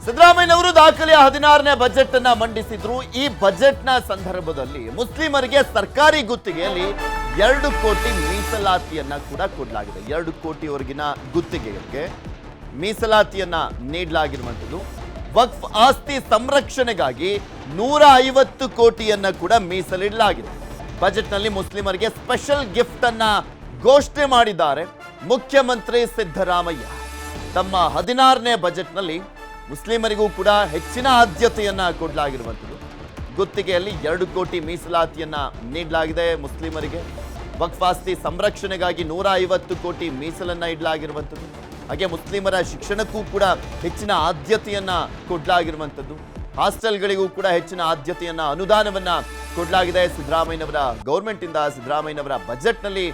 ಸಿದ್ದರಾಮಯ್ಯನವರು ದಾಖಲೆಯ 16ನೇ ಬಜೆಟ್ ಅನ್ನ ಮಂಡಿಸಿದ್ರು. ಈ ಬಜೆಟ್ನ ಸಂದರ್ಭದಲ್ಲಿ ಮುಸ್ಲಿಮರಿಗೆ ಸರ್ಕಾರಿ ಗುತ್ತಿಗೆಯಲ್ಲಿ 2 ಕೋಟಿ ಮೀಸಲಾತಿಯನ್ನ ಕೂಡ ಕೊಡಲಾಗಿದೆ. 2 ಕೋಟಿವರೆಗಿನ ಗುತ್ತಿಗೆಗೆ ಮೀಸಲಾತಿಯನ್ನ ನೀಡಲಾಗಿರುವಂಥದ್ದು. ವಕ್ಫ್ ಆಸ್ತಿ ಸಂರಕ್ಷಣೆಗಾಗಿ 150 ಕೋಟಿಯನ್ನ ಕೂಡ ಮೀಸಲಿಡಲಾಗಿದೆ. ಬಜೆಟ್ನಲ್ಲಿ ಮುಸ್ಲಿಮರಿಗೆ ಸ್ಪೆಷಲ್ ಗಿಫ್ಟ್ ಅನ್ನ ಘೋಷಣೆ ಮಾಡಿದ್ದಾರೆ ಮುಖ್ಯಮಂತ್ರಿ ಸಿದ್ದರಾಮಯ್ಯ. ತಮ್ಮ 16ನೇ ಬಜೆಟ್ನಲ್ಲಿ ಮುಸ್ಲಿಮರಿಗೂ ಕೂಡ ಹೆಚ್ಚಿನ ಆದ್ಯತೆಯನ್ನ ಕೊಡಲಾಗಿರುವಂಥದ್ದು. ಗುತ್ತಿಗೆಯಲ್ಲಿ 2 ಕೋಟಿ ಮೀಸಲಾತಿಯನ್ನ ನೀಡಲಾಗಿದೆ ಮುಸ್ಲಿಮರಿಗೆ. ವಕ್ಫ್ ಆಸ್ತಿ ಸಂರಕ್ಷಣೆಗಾಗಿ 150 ಕೋಟಿ ಮೀಸಲನ್ನ ಇಡಲಾಗಿರುವಂಥದ್ದು. ಹಾಗೆ ಮುಸ್ಲಿಮರ ಶಿಕ್ಷಣಕ್ಕೂ ಕೂಡ ಹೆಚ್ಚಿನ ಆದ್ಯತೆಯನ್ನ ಕೊಡಲಾಗಿರುವಂಥದ್ದು. ಹಾಸ್ಟೆಲ್ಗಳಿಗೂ ಕೂಡ ಹೆಚ್ಚಿನ ಆದ್ಯತೆಯನ್ನ ಅನುದಾನವನ್ನ ಕೊಡಲಾಗಿದೆ. ಸಿದ್ದರಾಮಯ್ಯನವರ ಗೌರ್ಮೆಂಟ್ ಇಂದ ಸಿದ್ದರಾಮಯ್ಯನವರ ಬಜೆಟ್ನಲ್ಲಿ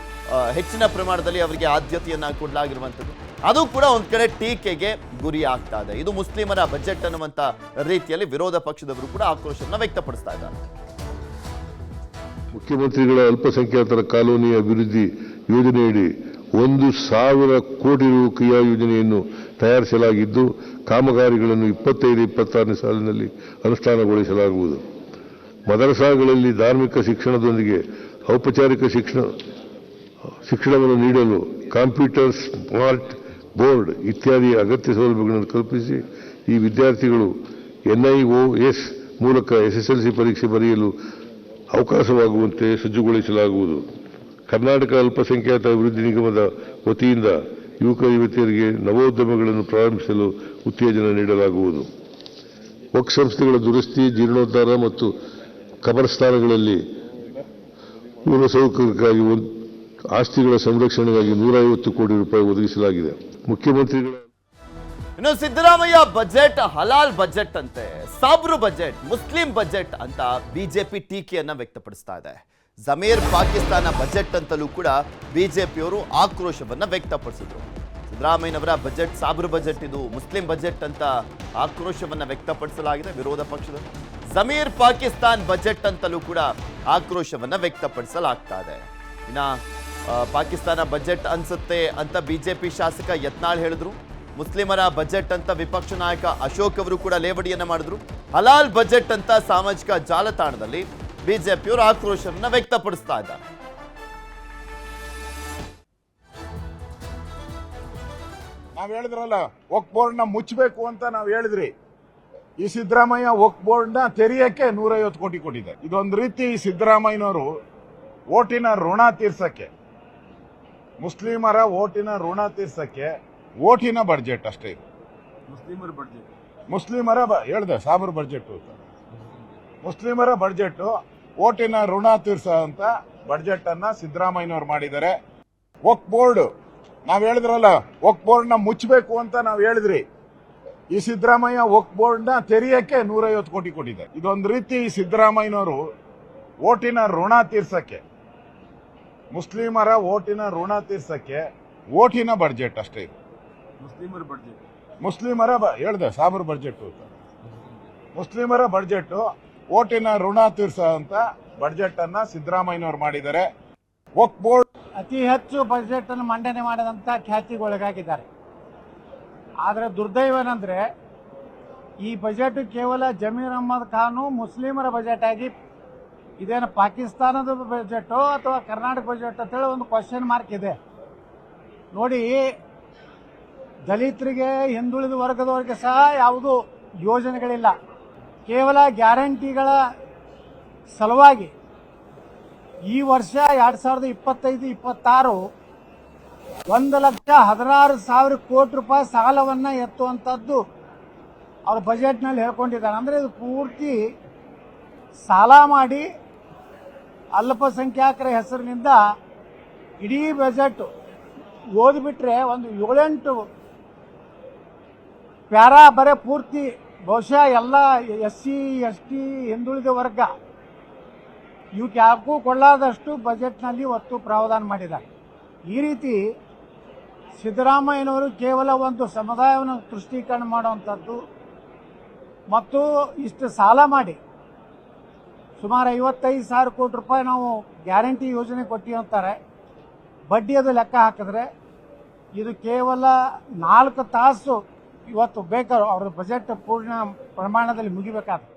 ಹೆಚ್ಚಿನ ಪ್ರಮಾಣದಲ್ಲಿ ಅವರಿಗೆ ಆದ್ಯತೆಯನ್ನ ಕೊಡಲಾಗಿರುವಂಥದ್ದು. ಅದು ಕೂಡ ಒಂದ್ ಕಡೆ ಟೀಕೆಗೆ ಗುರಿ ಆಗ್ತಾ ಇದೆ. ಇದು ಮುಸ್ಲಿಮರ ಬಜೆಟ್ ಅನ್ನುವಂತ ರೀತಿಯಲ್ಲಿ ವಿರೋಧ ಪಕ್ಷದವರು ಕೂಡ ಆಕ್ರೋಶವನ್ನು ವ್ಯಕ್ತಪಡಿಸ್ತಾ ಇದ್ದಾರೆ. ಮುಖ್ಯಮಂತ್ರಿಗಳ ಅಲ್ಪಸಂಖ್ಯಾತರ ಕಾಲೋನಿ ಅಭಿವೃದ್ಧಿ ಯೋಜನೆಯಡಿ 1,000 ಕೋಟಿ ರು ಕ್ರಿಯಾ ಯೋಜನೆಯನ್ನು ತಯಾರಿಸಲಾಗಿದ್ದು, ಕಾಮಗಾರಿಗಳನ್ನು 25-26ನೇ ಸಾಲಿನಲ್ಲಿ ಅನುಷ್ಠಾನಗೊಳಿಸಲಾಗುವುದು. ಮದರಸಾಗಳಲ್ಲಿ ಧಾರ್ಮಿಕ ಶಿಕ್ಷಣದೊಂದಿಗೆ ಔಪಚಾರಿಕ ಶಿಕ್ಷಣವನ್ನು ನೀಡಲು ಕಂಪ್ಯೂಟರ್, ಸ್ಮಾರ್ಟ್ ಬೋರ್ಡ್ ಇತ್ಯಾದಿ ಅಗತ್ಯ ಸೌಲಭ್ಯಗಳನ್ನು ಕಲ್ಪಿಸಿ ಈ ವಿದ್ಯಾರ್ಥಿಗಳು NIOS ಮೂಲಕ SSLC ಪರೀಕ್ಷೆ ಬರೆಯಲು ಅವಕಾಶವಾಗುವಂತೆ ಸಜ್ಜುಗೊಳಿಸಲಾಗುವುದು. ಕರ್ನಾಟಕ ಅಲ್ಪಸಂಖ್ಯಾತ ಅಭಿವೃದ್ಧಿ ನಿಗಮದ ವತಿಯಿಂದ ಯುವಕ ಯುವತಿಯರಿಗೆ ನವೋದ್ಯಮಗಳನ್ನು ಪ್ರಾರಂಭಿಸಲು ಉತ್ತೇಜನ ನೀಡಲಾಗುವುದು. ವಕ್ಫ್ ಸಂಸ್ಥೆಗಳ ದುರಸ್ತಿ, ಜೀರ್ಣೋದ್ಧಾರ ಮತ್ತು ಕಬರಸ್ಥಾನಗಳಲ್ಲಿ ಮೂಲಸೌಕರ್ಯಕ್ಕಾಗಿ ಆಸ್ತಿಗಳ ಸಂರಕ್ಷಣೆಗಾಗಿ 150 ಕೋಟಿ ರೂಪಾಯಿ ಒದಗಿಸಲಾಗಿದೆ. ಮುಖ್ಯಮಂತ್ರಿಗಳ ಇನ್ನು ಸಿದ್ದರಾಮಯ್ಯ ಬಜೆಟ್ ಹಲಾಲ್ ಬಜೆಟ್ ಅಂತೆ, ಸಾಬ್ರು ಬಜೆಟ್, ಮುಸ್ಲಿಂ ಬಜೆಟ್ ಅಂತ ಬಿಜೆಪಿ ಟೀಕೆಯನ್ನ ವ್ಯಕ್ತಪಡಿಸ್ತಾ ಇದೆ. ಜಮೀರ್ ಪಾಕಿಸ್ತಾನ ಬಜೆಟ್ ಅಂತಲೂ ಕೂಡ ಬಿಜೆಪಿಯವರು ಆಕ್ರೋಶವನ್ನ ವ್ಯಕ್ತಪಡಿಸಿದ್ರು. ಸಿದ್ದರಾಮಯ್ಯನವರ ಬಜೆಟ್ ಸಾಬ್ರು ಬಜೆಟ್, ಇದು ಮುಸ್ಲಿಂ ಬಜೆಟ್ ಅಂತ ಆಕ್ರೋಶವನ್ನ ವ್ಯಕ್ತಪಡಿಸಲಾಗಿದೆ ವಿರೋಧ ಪಕ್ಷದಲ್ಲಿ. ಜಮೀರ್ ಪಾಕಿಸ್ತಾನ್ ಬಜೆಟ್ ಅಂತಲೂ ಕೂಡ ಆಕ್ರೋಶವನ್ನ ವ್ಯಕ್ತಪಡಿಸಲಾಗ್ತಾ ಇದೆ. ಇನ್ನ ಪಾಕಿಸ್ತಾನ ಬಜೆಟ್ ಅನ್ಸುತ್ತೆ ಅಂತ ಬಿಜೆಪಿ ಶಾಸಕ ಯತ್ನಾಳ್ ಹೇಳಿದ್ರು. ಮುಸ್ಲಿಮರ ಬಜೆಟ್ ಅಂತ ವಿಪಕ್ಷ ನಾಯಕ ಅಶೋಕ್ ಅವರು ಕೂಡ ಲೇವಡಿಯನ್ನ ಮಾಡಿದ್ರು. ಹಲಾಲ್ ಬಜೆಟ್ ಅಂತ ಸಾಮಾಜಿಕ ಜಾಲತಾಣದಲ್ಲಿ ಬಿಜೆಪಿಯವರು ಆಕ್ರೋಶವನ್ನ ವ್ಯಕ್ತಪಡಿಸ್ತಾ ಇದ್ದಾರೆ. ನಾವ್ ಹೇಳಿದ್ರಲ್ಲ, ವಕ್ಫ್ ಬೋರ್ಡ್ ನ ಮುಚ್ಚಬೇಕು ಅಂತ ನಾವ್ ಹೇಳಿದ್ರಿ. ಈ ಸಿದ್ದರಾಮಯ್ಯ ವಕ್ಫ್ ಬೋರ್ಡ್ ನ ತೆರೆಯಕ್ಕೆ 150 ಕೋಟಿ ಕೊಟ್ಟಿದೆ. ಇದೊಂದು ರೀತಿ ಸಿದ್ದರಾಮಯ್ಯನವರು ಓಟಿನ ಋಣ ತೀರ್ಸಕ್ಕೆ, ಮುಸ್ಲಿಮರ ಓಟಿನ ಋಣ ತೀರ್ಸಕ್ಕೆ ಓಟಿನ ಬಡ್ಜೆಟ್ ಅಷ್ಟೇ ಇದು. ಮುಸ್ಲಿಮರ ಹೇಳ್ದೆ ಸಾಬ್ರ ಬಡ್ಜೆಟ್, ಮುಸ್ಲಿಮರ ಬಡ್ಜೆಟ್ ಓಟಿನ ಋಣ ತೀರ್ಸೋ ಅಂತ ಬಡ್ಜೆಟ್ ಅನ್ನ ಸಿದ್ದರಾಮಯ್ಯನವರು ಮಾಡಿದ್ದಾರೆ. ವಕ್ಫ್ ಬೋರ್ಡ್ ನಾವ್ ಹೇಳಿದ್ರಲ್ಲ, ವಕ್ಫ್ ಬೋರ್ಡ್ ನ ಮುಚ್ಚಬೇಕು ಅಂತ ನಾವ್ ಹೇಳಿದ್ರಿ. ಈ ಸಿದ್ದರಾಮಯ್ಯ ವಕ್ಫ್ ಬೋರ್ಡ್ ನ ತೆರೆಯಕ್ಕೆ 150 ಕೋಟಿ ಕೊಟ್ಟಿದೆ. ಇದೊಂದು ರೀತಿ ಸಿದ್ದರಾಮಯ್ಯನವರು ಓಟಿನ ಋಣ ತೀರ್ಸಕ್ಕೆ, ಮುಸ್ಲಿಮರ ಓಟಿನ ಋಣ ತೀರ್ಸಕ್ಕೆ ಓಟಿನ ಬಡ್ಜೆಟ್ ಅಷ್ಟೇ ಇದು. ಮುಸ್ಲಿಮರ ಹೇಳ್ದೆ ಸಾಬ್ರ ಬಡ್ಜೆಟ್, ಮುಸ್ಲಿಮರ ಬಡ್ಜೆಟ್ ಓಟಿನ ಋಣ ತೀರ್ಸೋ ಅಂತ ಬಡ್ಜೆಟ್ ಅನ್ನ ಸಿದ್ದರಾಮಯ್ಯನವರು ಮಾಡಿದ್ದಾರೆ. ವಕ್ಫ್ ಬೋರ್ಡ್ ಅತಿ ಹೆಚ್ಚು ಬಜೆಟ್ ಅನ್ನು ಮಂಡನೆ ಮಾಡಿದಂತ ಖ್ಯಾತಿಗೊಳಗಾಗಿದ್ದಾರೆ. ಆದರೆ ದುರ್ದೈವ ಏನಂದ್ರೆ, ಈ ಬಜೆಟ್ ಕೇವಲ ಜಮೀರ್ ಅಹ್ಮದ್ ಖಾನು ಮುಸ್ಲಿಮರ ಬಜೆಟ್ ಆಗಿ, ಇದೇನು ಪಾಕಿಸ್ತಾನದ ಬಜೆಟ್ ಅಥವಾ ಕರ್ನಾಟಕ ಬಜೆಟ್ ಅಂತೇಳಿ ಒಂದು ಕ್ವಶನ್ ಮಾರ್ಕ್ ಇದೆ. ನೋಡಿ, ದಲಿತರಿಗೆ, ಹಿಂದುಳಿದ ವರ್ಗದವರಿಗೆ ಸಹ ಯಾವುದೂ ಯೋಜನೆಗಳಿಲ್ಲ. ಕೇವಲ ಗ್ಯಾರಂಟಿಗಳ ಸಲುವಾಗಿ ಈ ವರ್ಷ 2025-26 1,16,000 ಕೋಟಿ ರೂಪಾಯಿ ಸಾಲವನ್ನ ಎತ್ತುವಂಥದ್ದು ಅವ್ರ ಬಜೆಟ್ನಲ್ಲಿ ಹೇಳ್ಕೊಂಡಿದ್ದಾರೆ. ಅಂದ್ರೆ ಇದು ಪೂರ್ತಿ ಸಾಲ ಮಾಡಿ ಅಲ್ಪಸಂಖ್ಯಾತರ ಹೆಸರಿನಿಂದ ಇಡೀ ಬಜೆಟ್ ಓದಿಬಿಟ್ರೆ ಒಂದು 7-8 ಪ್ಯಾರಾ ಬರೇ ಪೂರ್ತಿ ಬಹುಶಃ ಎಲ್ಲ SC ST ಹಿಂದುಳಿದ ವರ್ಗ ಇವಕ್ಕೆ ಯಾಕೂ ಕೊಳ್ಳಾದಷ್ಟು ಬಜೆಟ್ನಲ್ಲಿ ಒತ್ತು ಪ್ರಾವಧಾನ ಮಾಡಿದ್ದಾರೆ. ಈ ರೀತಿ ಸಿದ್ದರಾಮಯ್ಯನವರು ಕೇವಲ ಒಂದು ಸಮುದಾಯವನ್ನು ತುಷ್ಟೀಕರಣ ಮಾಡುವಂಥದ್ದು ಮತ್ತು ಇಷ್ಟು ಸಾಲ ಮಾಡಿ ಸುಮಾರು 55,000 ಕೋಟಿ ರೂಪಾಯಿ ನಾವು ಗ್ಯಾರಂಟಿ ಯೋಜನೆ ಕೊಟ್ಟಿವಿ ಅಂತಾರೆ. ಬಡ್ಡಿ ಅದು ಲೆಕ್ಕ ಹಾಕಿದ್ರೆ ಇದು ಕೇವಲ 4 ತಾಸು ಇವತ್ತು ಬೇಕಾದ್ರು ಅವ್ರ ಬಜೆಟ್ ಪೂರ್ಣ ಪ್ರಮಾಣದಲ್ಲಿ ಮುಗಿಬೇಕಾದ್ರೆ